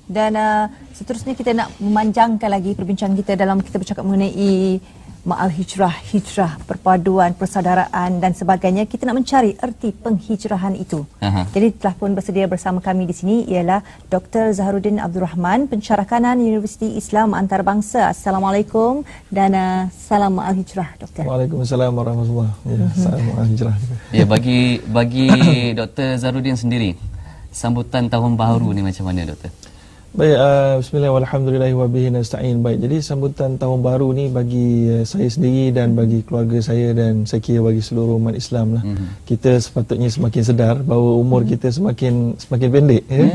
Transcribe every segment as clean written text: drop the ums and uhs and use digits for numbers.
Dan seterusnya kita nak memanjangkan lagi perbincangan kita dalam kita bercakap mengenai ma'al hijrah, perpaduan, persaudaraan dan sebagainya. Kita nak mencari erti penghijrahan itu. Jadi telah pun bersedia bersama kami di sini ialah Dr. Zaharuddin Abdul Rahman, pensyarah kanan Universiti Islam Antarabangsa. Assalamualaikum dan salam ma'al hijrah, Doktor. Waalaikumsalam warahmatullahi wabarakatuh. Salam ma'al hijrah. Ya, bagi Dr. Zaharuddin sendiri, sambutan tahun baru ni macam mana, Doktor? Baik, bismillah walhamdulillah wa bihi nasta'in. Baik, jadi sambutan tahun baru ni bagi saya sendiri dan bagi keluarga saya dan saya kira bagi seluruh umat Islam lah. Kita sepatutnya semakin sedar bahawa umur kita semakin pendek, ya?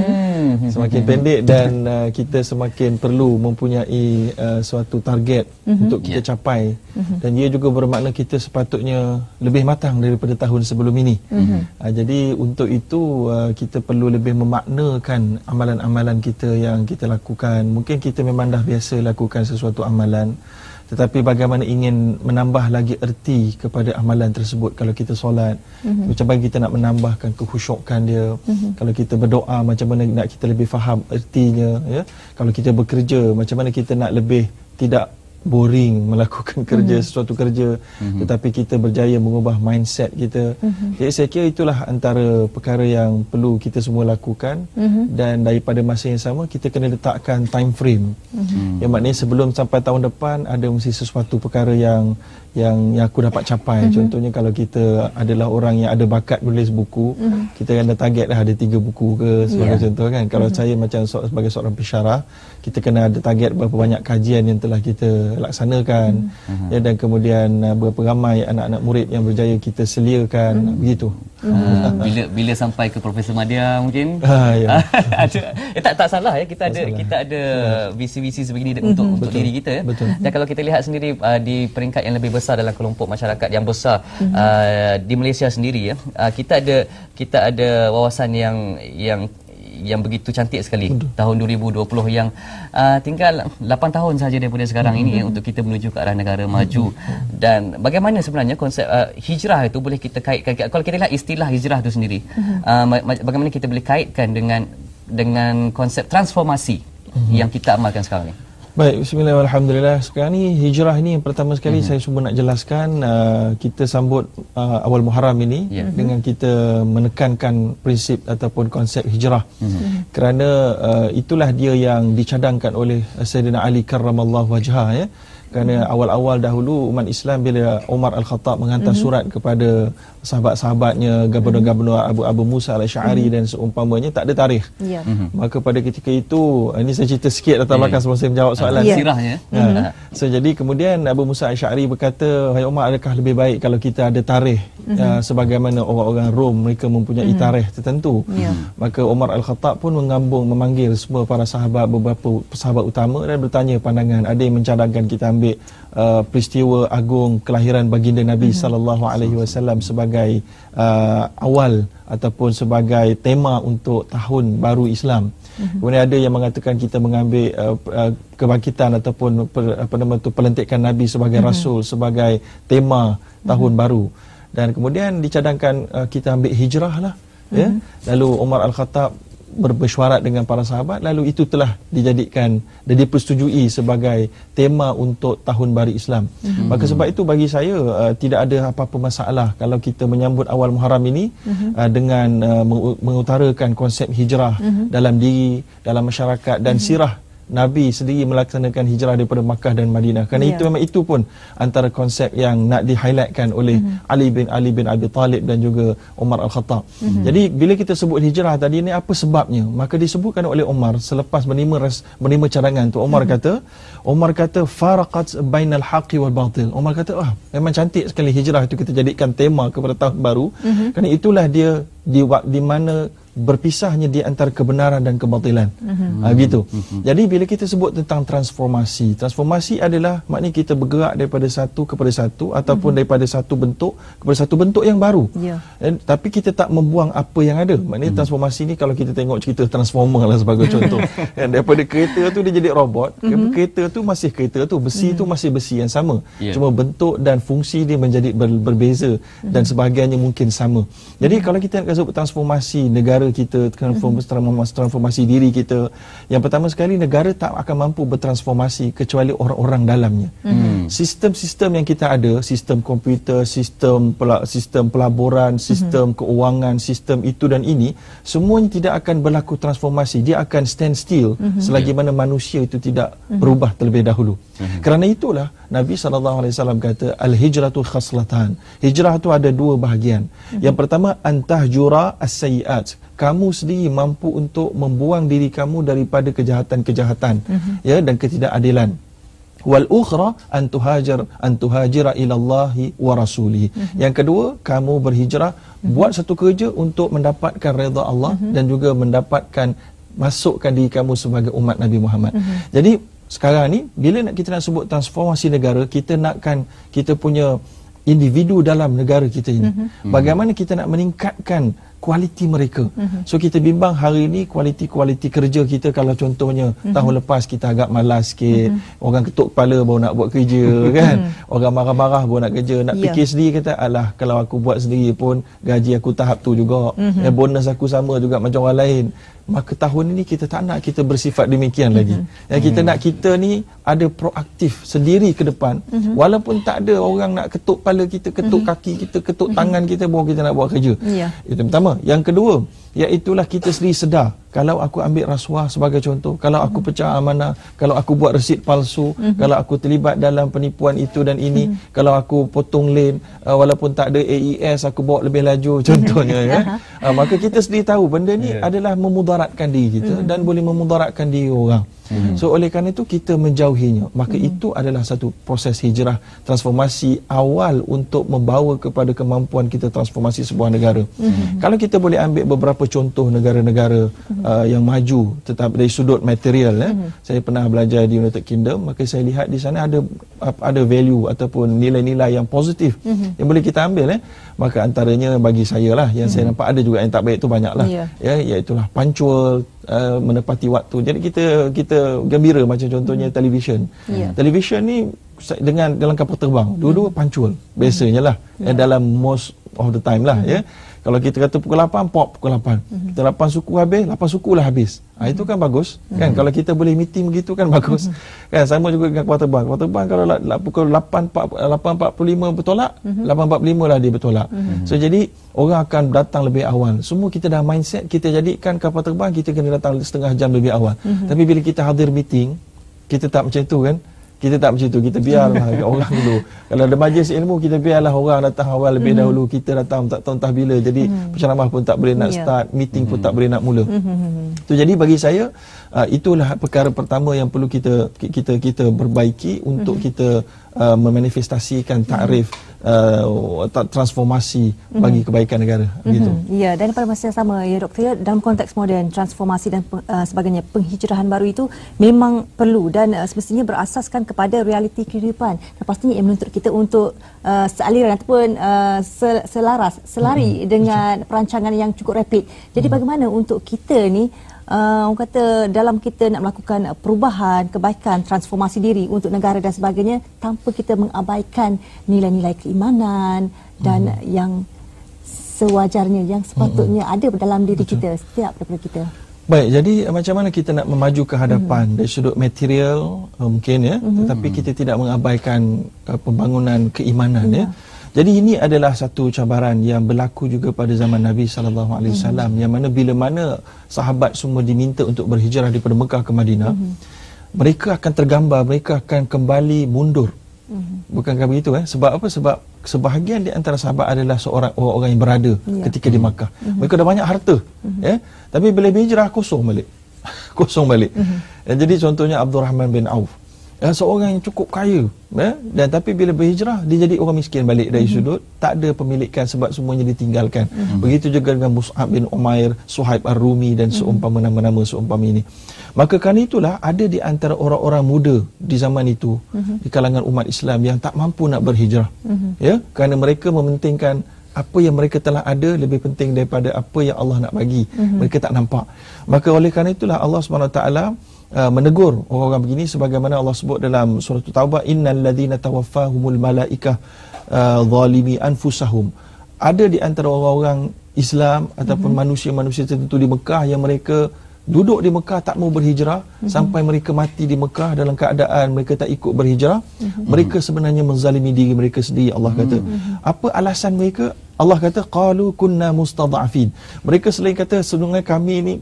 Semakin pendek dan kita semakin perlu mempunyai suatu target untuk kita capai. Dan ia juga bermakna kita sepatutnya lebih matang daripada tahun sebelum ini. Jadi untuk itu kita perlu lebih memaknakan amalan-amalan kita yang kita lakukan. Mungkin kita memang dah biasa lakukan sesuatu amalan, tetapi bagaimana ingin menambah lagi erti kepada amalan tersebut. Kalau kita solat, macam mana kita nak menambahkan kekhusyukan dia. Kalau kita berdoa, macam mana nak kita lebih faham ertinya, ya. Kalau kita bekerja, macam mana kita nak lebih tidak boring melakukan kerja, sesuatu kerja, tetapi kita berjaya mengubah mindset kita. Jadi saya kira itulah antara perkara yang perlu kita semua lakukan. Dan daripada masa yang sama kita kena letakkan time frame. Yang maknanya sebelum sampai tahun depan ada mesti sesuatu perkara yang aku dapat capai. Contohnya kalau kita adalah orang yang ada bakat menulis buku, kita ada target dah ada 3 buku ke sebagai contoh kan. Kalau saya macam sebagai seorang pensyarah, kita kena ada target berapa banyak kajian yang telah kita laksanakan, ya, dan kemudian berapa ramai anak-anak murid yang berjaya kita seliakan, begitu. Bila sampai ke Profesor Madya mungkin ya. tak salah ya, kita ada visi-visi sebegini untuk diri kita, ya. Dan kalau kita lihat sendiri di peringkat yang lebih besar dalam kelompok masyarakat yang besar di Malaysia sendiri, ya, kita ada wawasan yang begitu cantik sekali. Tahun 2020 yang tinggal 8 tahun sahaja daripada sekarang ini, ya, untuk kita menuju ke arah negara maju. Dan bagaimana sebenarnya konsep hijrah itu boleh kita kaitkan, kalau kita lihat istilah hijrah itu sendiri, bagaimana kita boleh kaitkan dengan konsep transformasi yang kita amalkan sekarang ini? Baik, bismillah walhamdulillah. Sekarang ni hijrah ni yang pertama sekali saya cuma nak jelaskan, kita sambut awal Muharram ini dengan kita menekankan prinsip ataupun konsep hijrah. Kerana itulah dia yang dicadangkan oleh Sayyidina Ali karramallahu wajhah, ya. Kerana awal-awal dahulu umat Islam bila Umar Al-Khattab menghantar surat kepada sahabat-sahabatnya, gubernur-gubernur Abu Musa Al-Asy'ari dan seumpamanya, tak ada tarikh. Maka pada ketika itu, ini saya cerita sikit latar belakang sebelum saya menjawab soalan. Sirahnya. So jadi kemudian Abu Musa Al-Asy'ari berkata, "Wahai Umar, adakah lebih baik kalau kita ada tarikh sebagaimana orang-orang Rom mereka mempunyai tarikh tertentu?" Maka Umar Al-Khattab pun memanggil semua para sahabat, beberapa sahabat utama, dan bertanya pandangan. Ada yang mencadangkan kita ambil peristiwa agung kelahiran baginda Nabi sallallahu alaihi wasallam sebagai awal ataupun sebagai tema untuk tahun baru Islam. Kemudian ada yang mengatakan kita mengambil kebangkitan ataupun pelantikan Nabi sebagai rasul sebagai tema tahun baru. Dan kemudian dicadangkan kita ambil hijrah lah, ya. Lalu Umar Al-Khattab bermesyuarat dengan para sahabat, lalu itu telah dijadikan dan dipersetujui sebagai tema untuk tahun baru Islam. Maka sebab itu bagi saya tidak ada apa-apa masalah kalau kita menyambut awal Muharram ini dengan mengutarakan konsep hijrah dalam diri, dalam masyarakat, dan sirah Nabi sendiri melaksanakan hijrah daripada Makkah dan Madinah. Kerana itu memang itu pun antara konsep yang nak di-highlightkan oleh Ali bin Abi Talib dan juga Umar Al-Khattab. Jadi bila kita sebut hijrah tadi ni, apa sebabnya? Maka disebutkan oleh Umar selepas menerima cadangan tu. Umar kata faraqat bainal haqqi wal batil. Umar kata, memang cantik sekali hijrah itu kita jadikan tema kepada tahun baru. Kerana itulah dia di mana berpisahnya di antara kebenaran dan kebatilan. Gitu. Jadi bila kita sebut tentang transformasi adalah maknanya kita bergerak daripada satu kepada satu ataupun daripada satu bentuk kepada satu bentuk yang baru. Tapi kita tak membuang apa yang ada. Maknanya transformasi ni kalau kita tengok cerita Transformer lah sebagai contoh. Daripada kereta tu dia jadi robot, kereta tu masih kereta tu, besi tu masih besi yang sama. Cuma bentuk dan fungsi dia menjadi berbeza dan sebahagiannya mungkin sama. Jadi kalau kita nak sebut transformasi negara negara kita, transformasi diri kita. Yang pertama sekali, negara tak akan mampu bertransformasi kecuali orang-orang dalamnya. Sistem-sistem yang kita ada, sistem komputer, sistem pelaburan, sistem keuangan, sistem itu dan ini, semuanya tidak akan berlaku transformasi. Dia akan stand still selagi mana manusia itu tidak berubah terlebih dahulu. Kerana itulah Nabi SAW kata al-hijratu khaslatan. Hijrah itu ada dua bahagian. Yang pertama, antahjura as-sayyi'at. Kamu sendiri mampu untuk membuang diri kamu daripada kejahatan-kejahatan ya, dan ketidakadilan. Wal ukhra an tuhajira ila Allahi wa rasulihi. Yang kedua, kamu berhijrah, buat satu kerja untuk mendapatkan redha Allah dan juga mendapatkan masukkan diri kamu sebagai umat Nabi Muhammad. Jadi sekarang ni bila kita nak sebut transformasi negara, kita nakkan kita punya individu dalam negara kita ini. Bagaimana kita nak meningkatkan kualiti mereka. So kita bimbang hari ini kualiti kerja kita, kalau contohnya tahun lepas kita agak malas sikit, orang ketuk kepala baru nak buat kerja kan, orang marah-marah baru nak kerja, nak fikir sendiri kata alah kalau aku buat sendiri pun gaji aku tahap tu juga, bonus aku sama juga macam orang lain. Maka tahun ini kita tak nak kita bersifat demikian lagi. Kita nak kita ni ada proaktif sendiri ke depan, walaupun tak ada orang nak ketuk kepala kita, ketuk kaki kita, ketuk tangan kita baru kita nak buat kerja. Itu pertama. Yang kedua, iaitulah kita sendiri sedar, kalau aku ambil rasuah sebagai contoh, kalau aku pecah amanah, kalau aku buat resit palsu, kalau aku terlibat dalam penipuan itu dan ini, kalau aku potong lane walaupun tak ada AES, aku bawa lebih laju contohnya ya. Maka kita sendiri tahu benda ni adalah memudaratkan diri kita dan boleh memudaratkan diri orang. So oleh kerana itu kita menjauhinya. Maka itu adalah satu proses hijrah, transformasi awal untuk membawa kepada kemampuan kita transformasi sebuah negara. Kalau kita boleh ambil beberapa contoh negara-negara yang maju tetapi dari sudut material, saya pernah belajar di United Kingdom, maka saya lihat di sana ada value ataupun nilai-nilai yang positif yang boleh kita ambil. Maka antaranya bagi saya lah, yang saya nampak ada juga yang tak baik tu banyak lah, iaitulah punctual, menepati waktu. Jadi kita gembira macam contohnya televisyen. Televisyen ni dalam kapal terbang dua-dua punctual biasanya lah, dalam most of the time lah ya. Kalau kita kata pukul 8, pukul 8. Kita 8 suku habis, 8 suku lah habis. Itu kan bagus. Kan kalau kita boleh meeting begitu kan bagus. Kan sama juga dengan kapal terbang. Kapal terbang kalau pukul 8.45 bertolak, 8.45 lah dia bertolak. So jadi orang akan datang lebih awal. Semua kita dah mindset, kita jadikan kapal terbang kita kena datang setengah jam lebih awal. Tapi bila kita hadir meeting, kita tak macam tu kan. Kita tak macam itu, kita biarlah orang dulu. Kalau ada majlis ilmu, kita biarlah orang datang awal lebih dahulu, kita datang tak tahu entah bila. Jadi penceramah pun tak boleh nak start, meeting pun tak boleh nak mula. Tu jadi bagi saya itulah perkara pertama yang perlu kita perbaiki untuk kita memanifestasikan takrif transformasi bagi kebaikan negara gitu. Ya, dan pada masa yang sama ya Doktor, dalam konteks moden transformasi dan sebagainya, penghijrahan baru itu memang perlu dan semestinya berasaskan kepada realiti kehidupan. Dan pastinya ia menuntut kita untuk sealiran ataupun selari dengan perancangan yang cukup rapid. Jadi bagaimana untuk kita ni orang kata dalam kita nak melakukan perubahan, kebaikan, transformasi diri untuk negara dan sebagainya tanpa kita mengabaikan nilai-nilai keimanan dan yang sewajarnya, yang sepatutnya ada dalam diri kita, setiap daripada kita. Baik, jadi macam mana kita nak memaju ke hadapan dari sudut material mungkin ya, tetapi kita tidak mengabaikan pembangunan keimanan ya. Jadi ini adalah satu cabaran yang berlaku juga pada zaman Nabi SAW, yang mana bila mana sahabat semua diminta untuk berhijrah daripada Mekah ke Madinah, mereka akan tergambar, mereka akan kembali mundur. Bukankah begitu Sebab apa? Sebab sebahagian di antara sahabat adalah orang yang berada ketika di Makkah. Mereka dah banyak harta, tapi bila berhijrah kosong balik. Dan jadi contohnya Abdul Rahman bin Auf, seorang yang cukup kaya, dan tapi bila berhijrah dia jadi orang miskin balik dari sudut, tak ada pemilikan sebab semuanya ditinggalkan. Begitu juga dengan Mus'ab bin Umair, Suhaib Ar-Rumi dan seumpama nama-nama seumpama ini. Maka kerana itulah ada di antara orang-orang muda di zaman itu di kalangan umat Islam yang tak mampu nak berhijrah, ya, kerana mereka mementingkan apa yang mereka telah ada lebih penting daripada apa yang Allah nak bagi. Mereka tak nampak. Maka oleh kerana itulah Allah SWT menegur orang-orang begini sebagaimana Allah sebut dalam surah Taubah, innal ladzina tawaffahumul malaikah zalimi anfusahum. Ada di antara orang-orang Islam ataupun manusia-manusia tertentu di Mekah yang mereka duduk di Mekah tak mau berhijrah sampai mereka mati di Mekah dalam keadaan mereka tak ikut berhijrah. Mereka sebenarnya menzalimi diri mereka sendiri. Allah kata, apa alasan mereka? Allah kata, qalu kunna mustada'afin. Mereka selain kata sebenarnya kami ni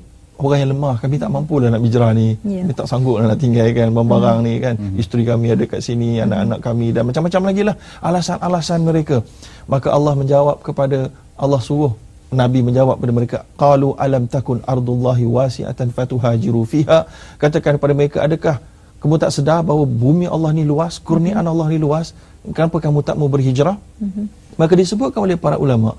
orang yang lemah, kami tak mampu lah nak berhijrah ni, kami tak sanggup lah nak tinggalkan barang-barang ni kan, isteri kami ada kat sini, anak-anak kami dan macam-macam lagi lah alasan-alasan mereka. Maka Allah menjawab kepada, Allah suruh Nabi menjawab kepada mereka, qalu alam takun ardullahi wasi'atan fatuhajiru fiha. Katakan kepada mereka, adakah kamu tak sedar bahawa bumi Allah ni luas, kurniaan Allah ni luas, kenapa kamu tak mau berhijrah? Maka disebutkan oleh para ulama,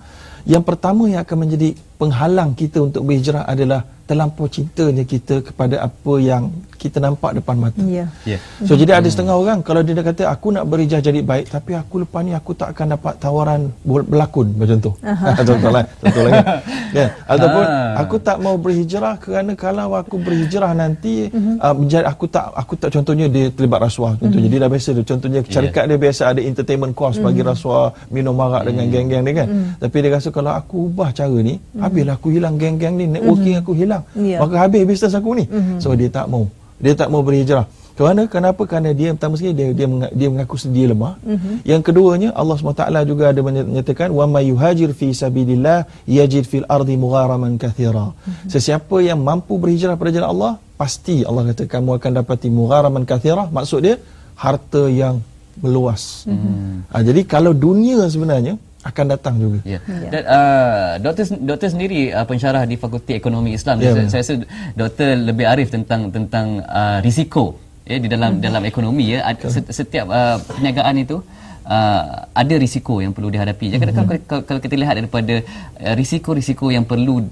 yang pertama yang akan menjadi penghalang kita untuk berhijrah adalah terlampau cintanya kita kepada apa yang kita nampak depan mata. So jadi ada setengah orang kalau dia dah kata aku nak berhijrah jadi baik, tapi aku lepas ni aku tak akan dapat tawaran berlakon macam tu. Contohlah kan. Ataupun aku tak mau berhijrah kerana kalau aku berhijrah nanti aku tak contohnya dia terlibat rasuah contoh. Jadi dah biasa dia contohnya syarikat dia biasa ada entertainment cost bagi rasuah, minum arak dengan geng-geng dia kan. Tapi dia rasa kalau aku ubah cara ni, habislah aku hilang geng-geng ni, networking aku hilang. Maka habis bisnes aku ni. So dia tak mau. Dia tak mau berhijrah. Kenapa? Kerana dia pertama sekali dia mengaku dia lemah. Yang keduanya Allah SWT juga ada menyatakan wa may yuhajir fi sabilillah yajid fil ardi mugharaman katsira. Sesiapa yang mampu berhijrah pada jalan Allah, pasti Allah kata kamu akan dapati mugharaman katsira, maksud dia harta yang meluas. Jadi kalau dunia sebenarnya akan datang juga. Dan doktor sendiri pensyarah di Fakulti Ekonomi Islam. Saya rasa doktor lebih arif tentang risiko di dalam ekonomi ya. Setiap perniagaan itu ada risiko yang perlu dihadapi. Jadi kalau kita lihat daripada risiko-risiko yang perlu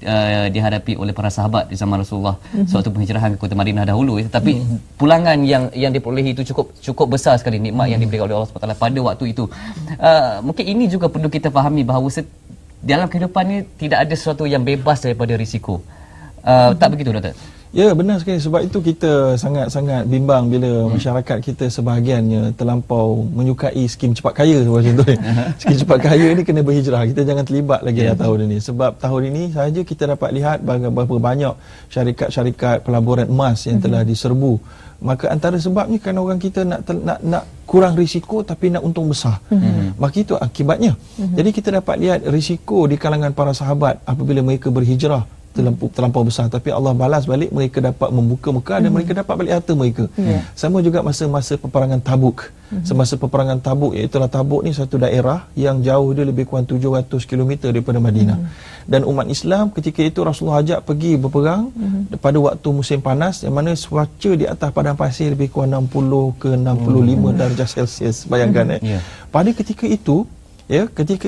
dihadapi oleh para sahabat di zaman Rasulullah sewaktu penghijrahan ke kota Madinah dahulu, tapi pulangan yang diperolehi itu cukup besar sekali, nikmat yang diberikan oleh Allah SWT pada waktu itu. Mungkin ini juga perlu kita fahami bahawa dalam kehidupan ini tidak ada sesuatu yang bebas daripada risiko. Tak begitu, doktor? Ya, benar sekali. Sebab itu kita sangat-sangat bimbang bila masyarakat kita sebahagiannya terlampau menyukai skim cepat kaya macam tu. Skim cepat kaya ni kena berhijrah. Kita jangan terlibat lagi tahun ini. Sebab tahun ini sahaja kita dapat lihat berapa banyak syarikat-syarikat pelaburan emas yang telah diserbu. Maka antara sebabnya kan orang kita nak kurang risiko tapi nak untung besar. Maka itu akibatnya. Jadi kita dapat lihat risiko di kalangan para sahabat apabila mereka berhijrah terlampau besar, tapi Allah balas balik, mereka dapat membuka Mekah dan mereka dapat balik harta mereka. Sama juga masa peperangan Tabuk. Semasa peperangan Tabuk, iaitu Tabuk ni satu daerah yang jauh dia lebih kurang 700 km daripada Madinah. Dan umat Islam ketika itu Rasulullah ajak pergi berperang pada waktu musim panas, yang mana cuaca di atas padang pasir lebih kurang 60 ke 65 darjah Celsius. Bayangkan pada ketika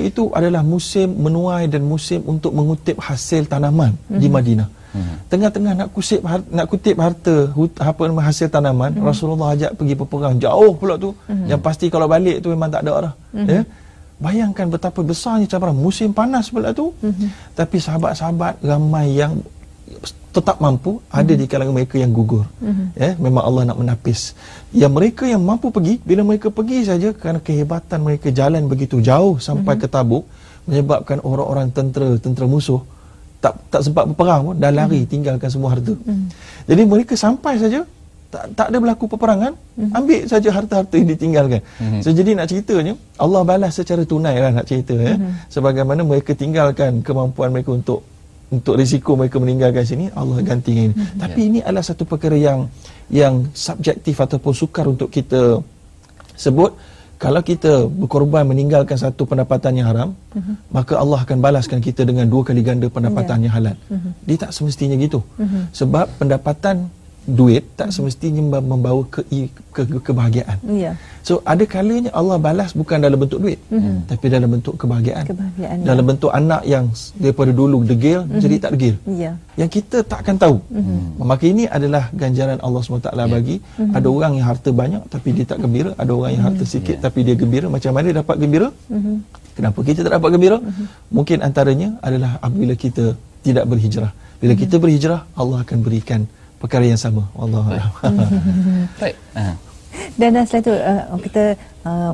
itu adalah musim menuai dan musim untuk mengutip hasil tanaman di Madinah. Tengah-tengah nak kutip hasil tanaman, Rasulullah ajak pergi berperang jauh pula tu. Yang pasti kalau balik tu memang tak ada dah. Bayangkan betapa besarnya cabaran musim panas pula tu. Tapi sahabat-sahabat ramai yang tetap mampu, ada di kalangan mereka yang gugur. Memang Allah nak menapis. Yang mereka yang mampu pergi, bila mereka pergi saja kerana kehebatan mereka jalan begitu jauh sampai ke Tabuk, menyebabkan orang-orang tentera musuh tak sempat berperang pun, dah lari tinggalkan semua harta. Jadi mereka sampai saja tak ada berlaku peperangan, ambil saja harta-harta yang ditinggalkan. So jadi nak ceritanya Allah balas secara tunai lah nak cerita sebagaimana mereka tinggalkan kemampuan mereka untuk risiko mereka meninggalkan sini, Allah ganti ini. Tapi ini adalah satu perkara yang subjektif ataupun sukar untuk kita sebut. Kalau kita berkorban meninggalkan satu pendapatan yang haram, maka Allah akan balaskan kita dengan 2 kali ganda pendapatan yang halal. Dia tak semestinya gitu. Sebab pendapatan duit tak semestinya membawa kebahagiaan. So ada kalanya Allah balas bukan dalam bentuk duit, tapi dalam bentuk kebahagiaan. Dalam bentuk anak yang daripada dulu degil jadi tak degil. Yang kita tak akan tahu. Maka ini adalah ganjaran Allah SWT bagi. Ada orang yang harta banyak tapi dia tak gembira, ada orang yang harta sikit tapi dia gembira. Macam mana dia dapat gembira? Kenapa kita tak dapat gembira? Mungkin antaranya adalah apabila kita tidak berhijrah. Bila kita berhijrah, Allah akan berikan perkara yang sama. Wallahualam. Baik. Dan selain itu kita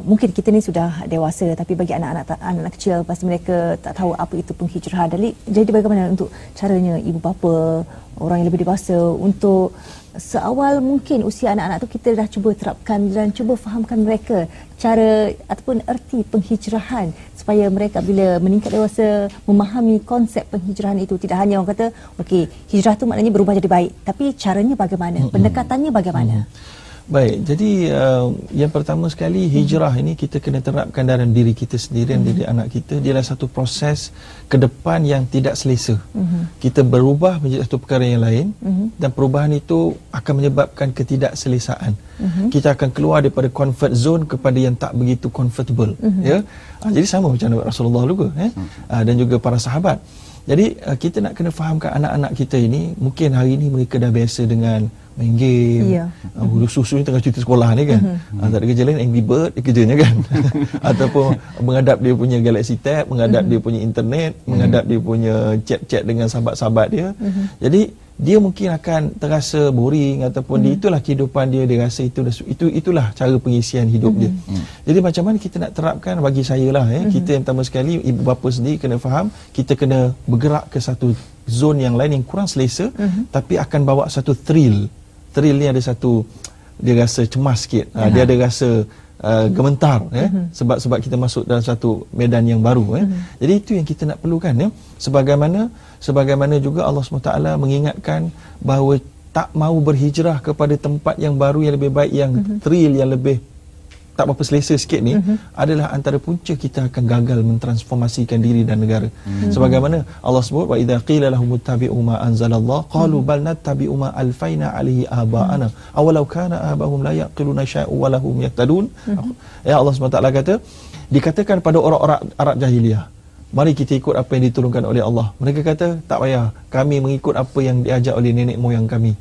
mungkin kita ni sudah dewasa, tapi bagi anak-anak kecil pasti mereka tak tahu apa itu penghijrahan. Jadi bagaimana untuk caranya ibu bapa, orang yang lebih dewasa untuk seawal mungkin usia anak-anak tu kita dah cuba terapkan dan cuba fahamkan mereka cara ataupun erti penghijrahan supaya mereka bila meningkat dewasa memahami konsep penghijrahan itu. Tidak hanya orang kata okey, hijrah tu maknanya berubah jadi baik, tapi caranya bagaimana, pendekatannya bagaimana. Baik, jadi yang pertama sekali hijrah ini kita kena terapkan dalam diri kita sendiri dan diri anak kita. Dia adalah satu proses ke depan yang tidak selesa. Kita berubah menjadi satu perkara yang lain dan perubahan itu akan menyebabkan ketidakselesaan. Kita akan keluar daripada comfort zone kepada yang tak begitu comfortable. Ya, jadi sama macam Rasulullah juga, dan juga para sahabat. Jadi kita nak kena fahamkan anak-anak kita ini, mungkin hari ini mereka dah biasa dengan main game, susu ni tengah cuti sekolah ni kan, tak ada kerja lain, Angry Bird dia kerjanya kan ataupun menghadap dia punya Galaxy Tab, menghadap dia punya internet, menghadap dia punya chat-chat dengan sahabat-sahabat dia. Jadi dia mungkin akan terasa boring ataupun itulah kehidupan dia, dia rasa itulah cara pengisian hidup dia. Jadi macam mana kita nak terapkan, bagi saya lah kita yang pertama sekali ibu bapa sendiri kena faham, kita kena bergerak ke satu zon yang lain yang kurang selesa, tapi akan bawa satu thrill ni ada satu, dia rasa cemas sikit, dia ada rasa gementar sebab kita masuk dalam satu medan yang baru. Jadi itu yang kita nak perlukan, sebagaimana juga Allah SWT mengingatkan bahawa tak mahu berhijrah kepada tempat yang baru yang lebih baik, yang thrill, yang lebih tak berapa selesa sikit ni, adalah antara punca kita akan gagal mentransformasikan diri dan negara. Sebagaimana Allah sebut, wa idza qila lahum ittabi'u ma anzalallah qalu bal nattabi'u ma alfaina alaihi aba'ana awalau kana abahum la yaqiluna syai'an wa lahum yahtadun. Ya, Allah SWT kata, dikatakan pada orang-orang Arab jahiliah, mari kita ikut apa yang diturunkan oleh Allah. Mereka kata, tak payah, kami mengikut apa yang diajar oleh nenek moyang kami.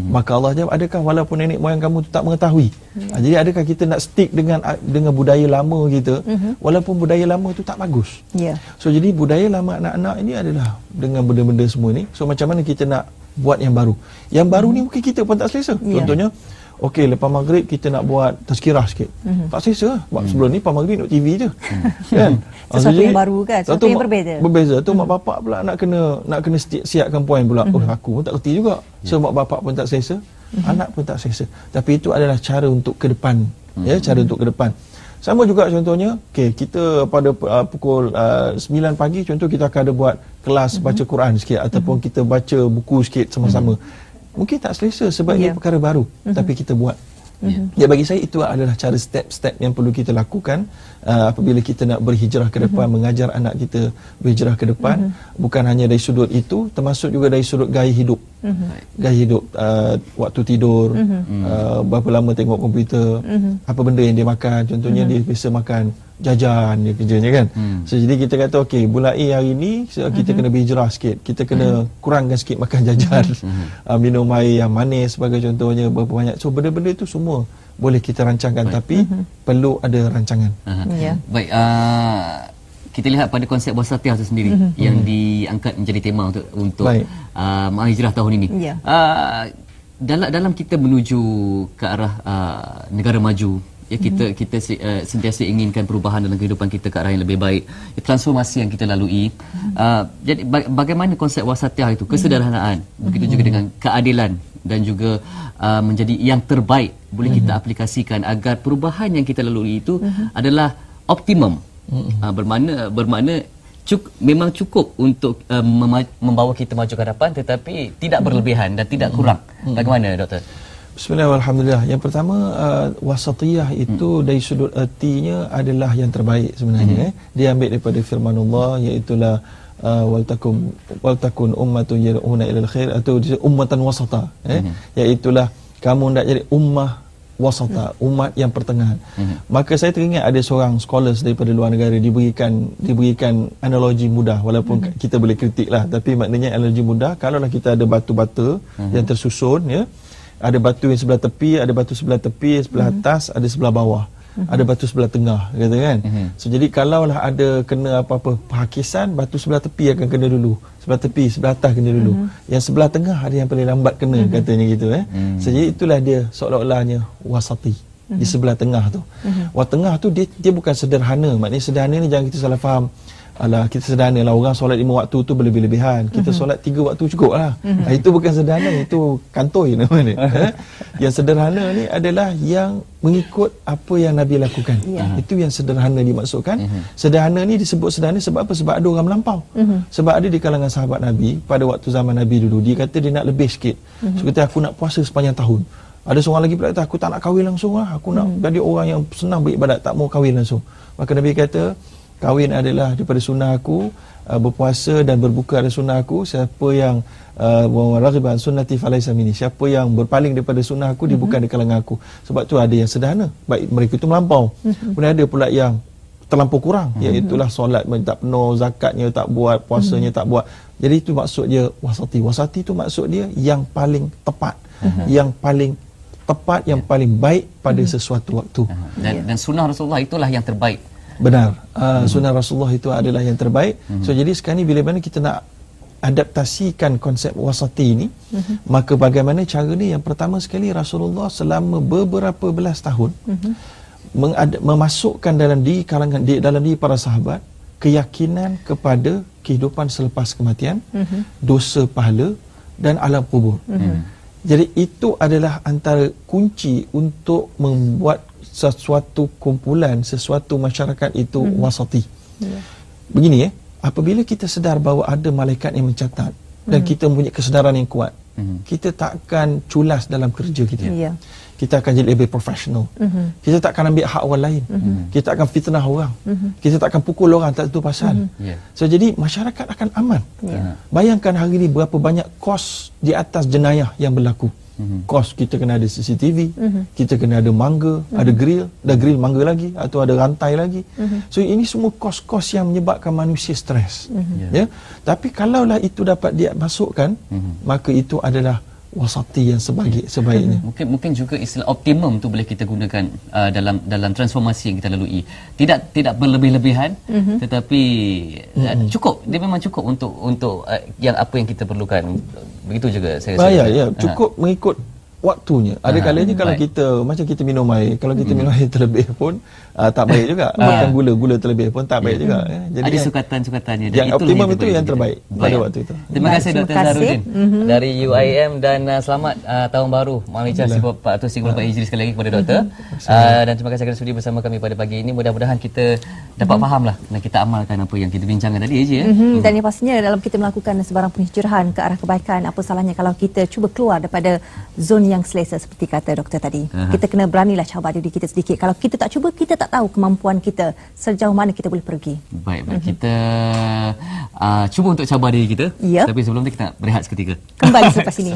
Maka Allah jawab, adakah walaupun nenek moyang kamu tu tak mengetahui? Jadi adakah kita nak stick dengan budaya lama kita, walaupun budaya lama itu tak bagus? So jadi budaya lama anak-anak ini adalah dengan benda-benda semua ni. So macam mana kita nak buat yang baru? Yang baru ni mungkin kita pun tak selesa. Contohnya, okey, lepas maghrib kita nak buat tazkirah sikit. Tak selesa. Sebab sebelum ni lepas maghrib tengok TV je. Kan? Sesuatu yang baru kan, sesuatu yang berbeza. Berbeza. Tu mak bapak pula nak kena siapkan poin pula. Aku pun tak kerti juga. So mak bapak pun tak selesa, anak pun tak selesa. Tapi itu adalah cara untuk ke depan. Cara untuk ke depan. Sama juga contohnya, okey, kita pada pukul 9 pagi contoh kita akan ada buat kelas baca Quran sikit ataupun kita baca buku sikit sama-sama. Mungkin tak selesa sebab ia perkara baru, tapi kita buat. Ya, bagi saya itu adalah cara step-step yang perlu kita lakukan apabila kita nak berhijrah ke depan, mengajar anak kita berhijrah ke depan, bukan hanya dari sudut itu, termasuk juga dari sudut gaya hidup. Gaya hidup, waktu tidur, berapa lama tengok komputer, apa benda yang dia makan. Contohnya dia biasa makan jajan dia kerjanya kan. So jadi kita kata okey, bulan A hari ni kita kena berhijrah sikit, kita kena kurangkan sikit makan jajan, minum air yang manis sebagai contohnya, berapa banyak. So benda-benda itu semua boleh kita rancangkan. Tapi perlu ada rancangan. Baik, kita lihat pada konsep wasatiyah itu sendiri yang diangkat menjadi tema untuk Mahijrah tahun ini. Dalam kita menuju ke arah negara maju, ya, kita sentiasa inginkan perubahan dalam kehidupan kita ke arah yang lebih baik, transformasi yang kita lalui. Jadi bagaimana konsep wasatiyah itu, kesederhanaan, begitu juga dengan keadilan dan juga menjadi yang terbaik boleh kita aplikasikan agar perubahan yang kita lalui itu adalah optimum. Bermakna memang cukup untuk membawa kita maju ke hadapan, tetapi tidak berlebihan dan tidak kurang. Bagaimana, Doktor? Bismillah, alhamdulillah. Yang pertama, wasatiyah itu dari sudut ertinya adalah yang terbaik sebenarnya. Dia ambil daripada firman Allah, iaitulah waltakun ummatun yad'una ilal khair, atau ummatan wasata, iaitulah kamu nak jadi ummah wasata, umat yang pertengahan. Maka saya teringat ada seorang scholars daripada luar negara, diberikan analogi mudah, walaupun kita boleh kritik lah, tapi maknanya analogi mudah. Kalaulah kita ada batu bata yang tersusun, ya, ada batu yang sebelah tepi, ada batu sebelah tepi, sebelah atas, ada sebelah bawah, ada batu sebelah tengah, kata kan. So jadi kalaulah ada kena apa-apa penghakisan, batu sebelah tepi akan kena dulu, sebelah tepi, sebelah atas kena dulu, yang sebelah tengah ada yang paling lambat kena, katanya gitu. So jadi itulah dia seolah-olahnya wasati. di sebelah tengah tu. Wah, tengah tu dia bukan sederhana. Maknanya sederhana ni jangan kita salah faham. Alah, kita sederhana lah, orang solat 5 waktu tu berlebih-lebihan. Kita solat 3 waktu cukup lah. Itu bukan sederhana, itu kantoi namanya. Yang sederhana ni adalah yang mengikut apa yang Nabi lakukan. Itu yang sederhana dimaksudkan. Sederhana ni disebut sederhana sebab apa? Sebab ada orang melampau. Sebab ada di kalangan sahabat Nabi pada waktu zaman Nabi dulu, dia kata dia nak lebih sikit. So kata, aku nak puasa sepanjang tahun. Ada seorang lagi pula kata, aku tak nak kahwin langsung lah, aku nak jadi orang yang senang beribadat, tak mau kahwin langsung. Maka Nabi kata, kahwin adalah daripada sunnah aku, berpuasa dan berbuka adalah sunnah aku. Siapa yang raghiban sunnati falaysa minni, siapa yang berpaling daripada sunnah aku, dia bukan di kalangan aku. Sebab tu ada yang sederhana, baik mereka itu melampau. Kemudian ada pula yang terlampau kurang, iaitulah solat tak penuh, zakatnya tak buat, puasanya tak buat. Jadi itu maksud dia wasati. Wasati itu maksud dia yang paling tepat, yang paling tepat, yang paling baik pada sesuatu waktu. Dan sunnah Rasulullah itulah yang terbaik. Benar. Sunnah Rasulullah itu adalah yang terbaik. So jadi sekarang ni bila mana kita nak adaptasikan konsep wasati ini, maka bagaimana cara ni? Yang pertama sekali, Rasulullah selama beberapa belas tahun memasukkan dalam diri para sahabat keyakinan kepada kehidupan selepas kematian, dosa pahala dan alam kubur. Jadi itu adalah antara kunci untuk membuat sesuatu kumpulan, sesuatu masyarakat itu wasati. Begini apabila kita sedar bahawa ada malaikat yang mencatat dan kita mempunyai kesedaran yang kuat, kita tak akan culas dalam kerja kita. Kita akan jadi lebih profesional. Kita tak akan ambil hak orang lain. Kita akan fitnah orang. Kita tak akan pukul orang tak tentu pasal. So jadi masyarakat akan aman. Bayangkan hari ini berapa banyak kos di atas jenayah yang berlaku. Kos kita kena ada CCTV, kita kena ada mangga, ada grill, ada grill mangga lagi, atau ada rantai lagi. So ini semua kos-kos yang menyebabkan manusia stres. Ya. Tapi kalaulah itu dapat dia masukkan, maka itu adalah wasati yang sebaiknya. Mungkin juga istilah optimum tu boleh kita gunakan dalam transformasi yang kita lalui. Tidak berlebih-lebihan, tetapi cukup. Dia memang cukup untuk yang apa yang kita perlukan. Begitu juga saya rasa. Cukup mengikut waktunya. Ada kalanya kalau kita macam kita minum air, kalau kita minum air terlebih pun tak baik juga. Makan gula terlebih pun tak baik juga. Jadi ada sukatan-sukatannya. Yang optimum itu yang terbaik pada waktu itu. Terima kasih Dr. Zahrudin dari UIM, dan selamat tahun baru Malaysia 1434 Hijri sekali lagi kepada doktor. Dan terima kasih kerana sudi bersama kami pada pagi ini. Mudah-mudahan kita dapat fahamlah dan kita amalkan apa yang kita bincangkan tadi Dan yang pastinya dalam kita melakukan sebarang penghijrahan ke arah kebaikan, apa salahnya kalau kita cuba keluar daripada zon yang selesa seperti kata doktor tadi. Kita kena beranilah cabar diri kita sedikit. Kalau kita tak cuba, kita tak tahu kemampuan kita sejauh mana kita boleh pergi. Baik. Kita cuba untuk cabar diri kita. Tapi sebelum tu kita nak berehat seketika. Kembali selepas ini.